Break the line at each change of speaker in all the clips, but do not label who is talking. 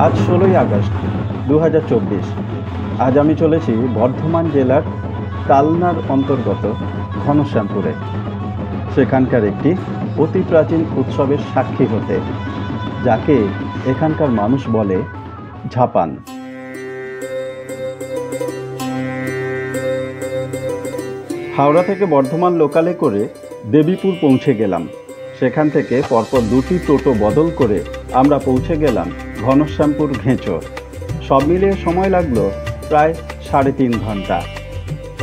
আজ 16ই আগস্ট 2024। আজ আমি চলেছি বর্ধমান জেলার কালনার অন্তর্গত ঘনশ্যামপুরে, সেখানকার একটি অতি প্রাচীন উৎসবের সাক্ষী হতে, যাকে এখানকার মানুষ বলে ঝাপান। হাওড়া থেকে বর্ধমান লোকালে করে দেবীপুর পৌঁছে গেলাম। সেখান থেকে পরপর দুটি টোটো বদল করে আমরা পৌঁছে গেলাম ঘনশ্যামপুর ঘেঁচো। সব মিলিয়ে সময় লাগলো প্রায় 3.5 ঘন্টা।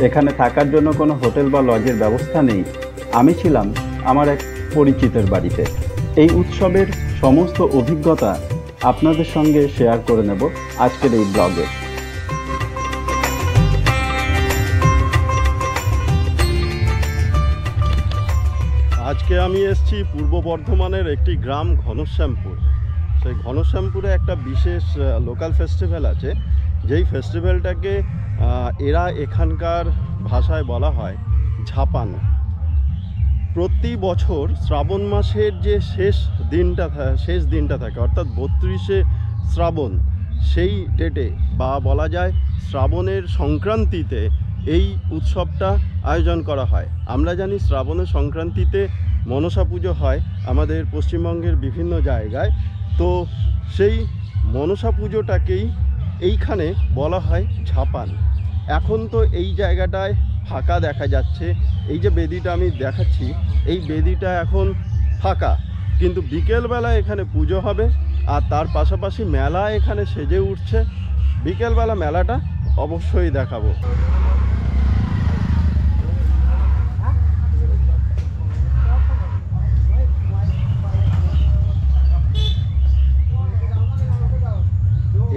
এখানে থাকার জন্য কোনো হোটেল বা লজের ব্যবস্থা নেই। আমি ছিলাম আমার এক পরিচিতের বাড়িতে। এই উৎসবের সমস্ত অভিজ্ঞতা আপনাদের সঙ্গে শেয়ার করে নেব আজকের এই ব্লগে।
আজকে আমি এসেছি পূর্ব বর্ধমানের একটি গ্রাম ঘনশ্যামপুর। সেই ঘনশ্যামপুরে একটা বিশেষ লোকাল ফেস্টিভ্যাল আছে, যেই ফেস্টিভ্যালটাকে এরা এখানকার ভাষায় বলা হয় ঝাপান। প্রতি বছর শ্রাবণ মাসের যে শেষ দিনটা থাকে, অর্থাৎ 32শে শ্রাবণ, সেই ডেটে বা বলা যায় শ্রাবণের সংক্রান্তিতে এই উৎসবটা আয়োজন করা হয়। আমরা জানি শ্রাবণের সংক্রান্তিতে মনসা পুজো হয় আমাদের পশ্চিমবঙ্গের বিভিন্ন জায়গায়। তো সেই মনসা পুজোটাকেই এইখানে বলা হয় ঝাপান। এখন তো এই জায়গাটায় ফাঁকা দেখা যাচ্ছে। এই যে বেদিটা আমি দেখাচ্ছি, এই বেদিটা এখন ফাঁকা, কিন্তু বিকেলবেলা এখানে পুজো হবে আর তার পাশাপাশি মেলা এখানে সেজে উঠছে। বিকেলবেলা মেলাটা অবশ্যই দেখাবো।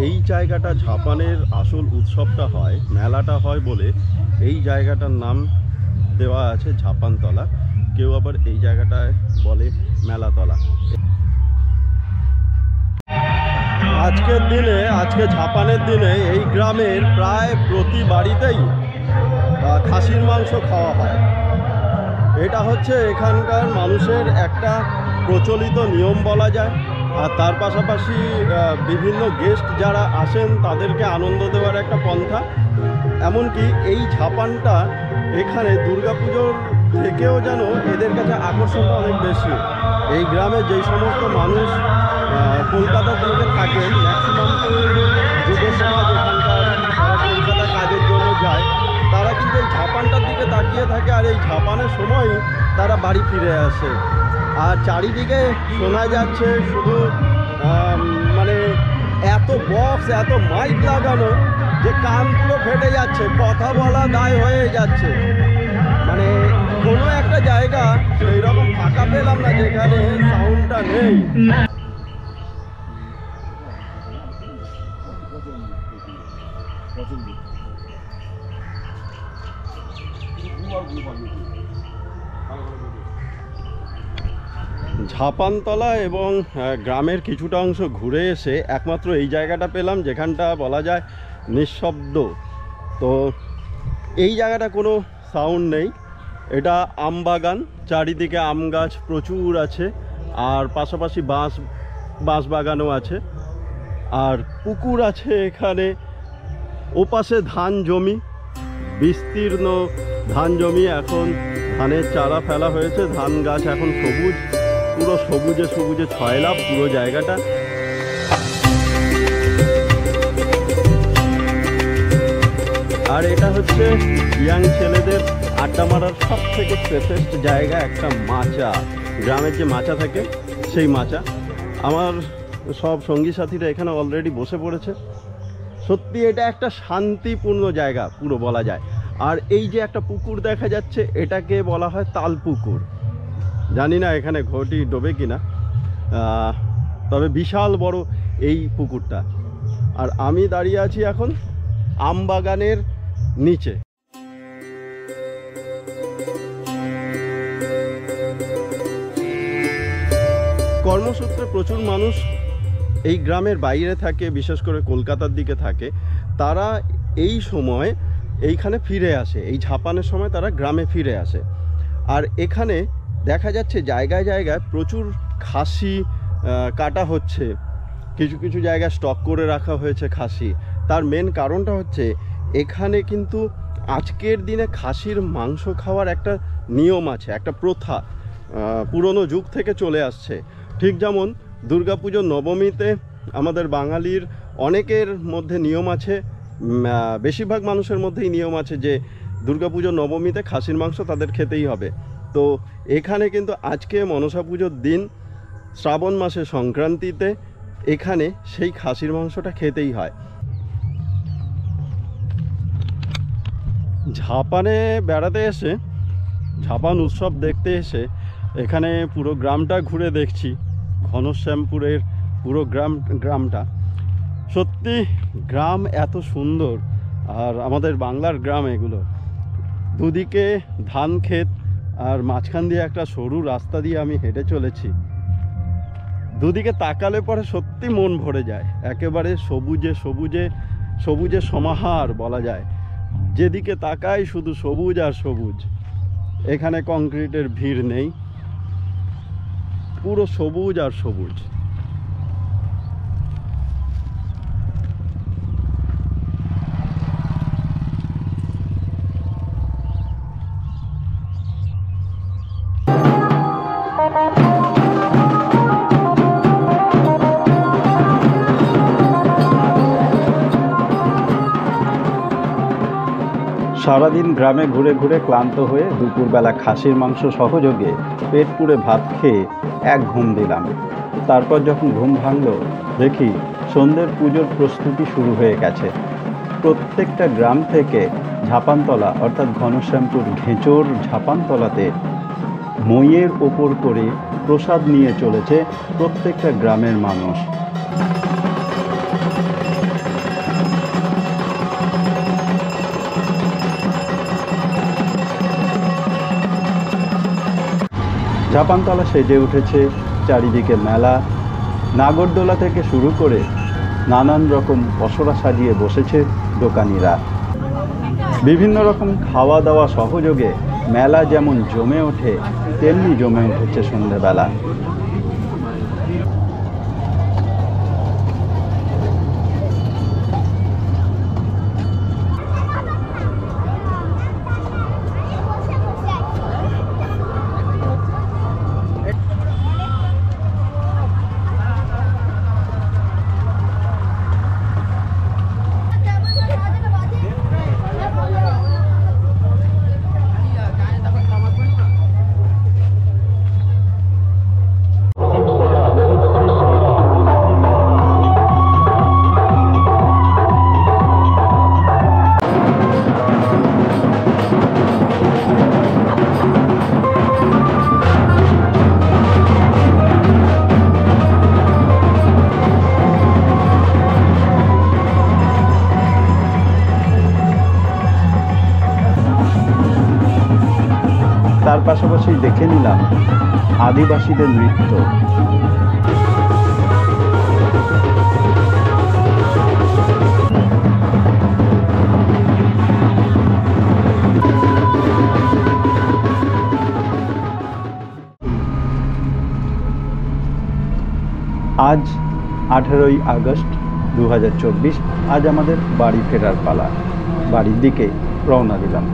এই জায়গাটা ঝাপানের আসল উৎসবটা হয়, মেলাটা হয় বলে এই জায়গাটার নাম দেওয়া আছে ঝাপানতলা। কেউ আবার এই জায়গাটায় বলে মেলাতলা। আজকে ঝাপানের দিনে এই গ্রামের প্রায় প্রতি বাড়িতেই খাসির মাংস খাওয়া হয়। এটা হচ্ছে এখানকার মানুষের একটা প্রচলিত নিয়ম বলা যায়। আর তার পাশাপাশি বিভিন্ন গেস্ট যারা আসেন তাদেরকে আনন্দ দেওয়ার একটা পন্থা। এমনকি এই ঝাপানটা এখানে দুর্গাপুজোর থেকেও যেন এদের কাছে আকর্ষণটা অনেক বেশি। এই গ্রামে যেই সমস্ত মানুষ কলকাতার দিকে থাকেন, ম্যাক্সিমাম যুব সমাজ এখানকার কলকাতা কাজের জন্য যায়, তারা কিন্তু এই ঝাপানটার দিকে তাকিয়ে থাকে আর এই ঝাপানের সময়ই তারা বাড়ি ফিরে আসে। আর চারিদিকে শোনা যাচ্ছে শুধু মানে এত বক্স, এত মাইক লাগানো যে কান পুরো ফেটে যাচ্ছে, কথা বলা দায় হয়ে যাচ্ছে। মানে কোনো একটা জায়গা সেই রকম ফাঁকা পেলাম না যেখানে সাউন্ডটা নেই। ঝাপানতলা এবং গ্রামের কিছুটা অংশ ঘুরে এসে একমাত্র এই জায়গাটা পেলাম যেখানটা বলা যায় নিঃশব্দ। তো এই জায়গাটা কোনো সাউন্ড নেই। এটা আম বাগান, চারিদিকে আম গাছ প্রচুর আছে, আর পাশাপাশি বাঁশ বাগানও আছে, আর পুকুর আছে এখানে। ওপাশে ধান জমি, বিস্তীর্ণ ধান জমি। এখন ধানের চারা ফেলা হয়েছে, ধান গাছ এখন সবুজ, পুরো সবুজে সবুজে ছয়লাভ পুরো জায়গাটা। আর এটা হচ্ছে ইয়াং ছেলেদের আড্ডা মারার সব থেকে সেফেস্ট জায়গা, একটা মাচা। গ্রামের যে মাচা থাকে সেই মাচা। আমার সব সঙ্গী সাথীরা এখানে অলরেডি বসে পড়েছে। সত্যি এটা একটা শান্তিপূর্ণ জায়গা পুরো বলা যায়। আর এই যে একটা পুকুর দেখা যাচ্ছে, এটাকে বলা হয় তাল পুকুর। জানি না এখানে ঘটি ডোবে কিনা, তবে বিশাল বড় এই পুকুরটা। আর আমি দাঁড়িয়ে আছি এখন আম বাগানের নিচে। কর্মসূত্রে প্রচুর মানুষ এই গ্রামের বাইরে থাকে, বিশেষ করে কলকাতার দিকে থাকে। তারা এই সময় এইখানে ফিরে আসে, এই ঝাপানের সময় তারা গ্রামে ফিরে আসে। আর এখানে দেখা যাচ্ছে জায়গায় জায়গায় প্রচুর খাসি কাটা হচ্ছে। কিছু কিছু জায়গায় স্টক করে রাখা হয়েছে খাসি। তার মেন কারণটা হচ্ছে এখানে কিন্তু আজকের দিনে খাসির মাংস খাওয়ার একটা নিয়ম আছে, একটা প্রথা পুরনো যুগ থেকে চলে আসছে। ঠিক যেমন দুর্গাপুজোর নবমীতে আমাদের বাঙালির অনেকের মধ্যে নিয়ম আছে, বেশিরভাগ মানুষের মধ্যেই নিয়ম আছে যে দুর্গাপুজোর নবমীতে খাসির মাংস তাদের খেতেই হবে। তো এখানে কিন্তু আজকে মনসা পুজোর দিন, শ্রাবণ মাসের সংক্রান্তিতে এখানে সেই খাসির মাংসটা খেতেই হয়। ঝাপানে বেড়াতে এসে, ঝাপান উৎসব দেখতে এসে এখানে পুরো গ্রামটা ঘুরে দেখছি, ঘনশ্যামপুরের পুরো গ্রামটা। সত্যি গ্রাম এত সুন্দর, আর আমাদের বাংলার গ্রাম এগুলো। দুদিকে ধান ক্ষেত, আর মাঝখান দিয়ে একটা সরু রাস্তা দিয়ে আমি হেঁটে চলেছি। দুদিকে তাকালে পরে সত্যি মন ভরে যায়, একেবারে সবুজে সবুজে সবুজে সমাহার বলা যায়। যেদিকে তাকাই শুধু সবুজ আর সবুজ। এখানে কংক্রিটের ভিড় নেই, পুরো সবুজ আর সবুজ।
সারাদিন গ্রামে ঘুরে ঘুরে ক্লান্ত হয়ে দুপুরবেলা খাসির মাংস সহযোগে পেট পুড়ে ভাত খেয়ে এক ঘুম দিলাম। তারপর যখন ঘুম ভাঙল, দেখি সন্ধ্যের পুজোর প্রস্তুতি শুরু হয়ে গেছে। প্রত্যেকটা গ্রাম থেকে ঝাপানতলা অর্থাৎ ঘনশ্যামপুর ঘেঁচোর ঝাপানতলাতে মইয়ের ওপর করে প্রসাদ নিয়ে চলেছে প্রত্যেকটা গ্রামের মানুষ। ঝাপানতলা সেজে উঠেছে, চারিদিকে মেলা, নাগরদোলা থেকে শুরু করে নানান রকম পসরা সাজিয়ে বসেছে দোকানিরা। বিভিন্ন রকম খাওয়া দাওয়া সহযোগে মেলা যেমন জমে ওঠে, তেমনি জমে উঠেছে সন্ধ্যেবেলা। তার পাশাপাশি দেখে নিলাম আদিবাসীদের নৃত্য। আজ 18ই আগস্ট 2024। আজ আমাদের বাড়ি ফেরার পালা। বাড়ির দিকে রওনা দিলাম।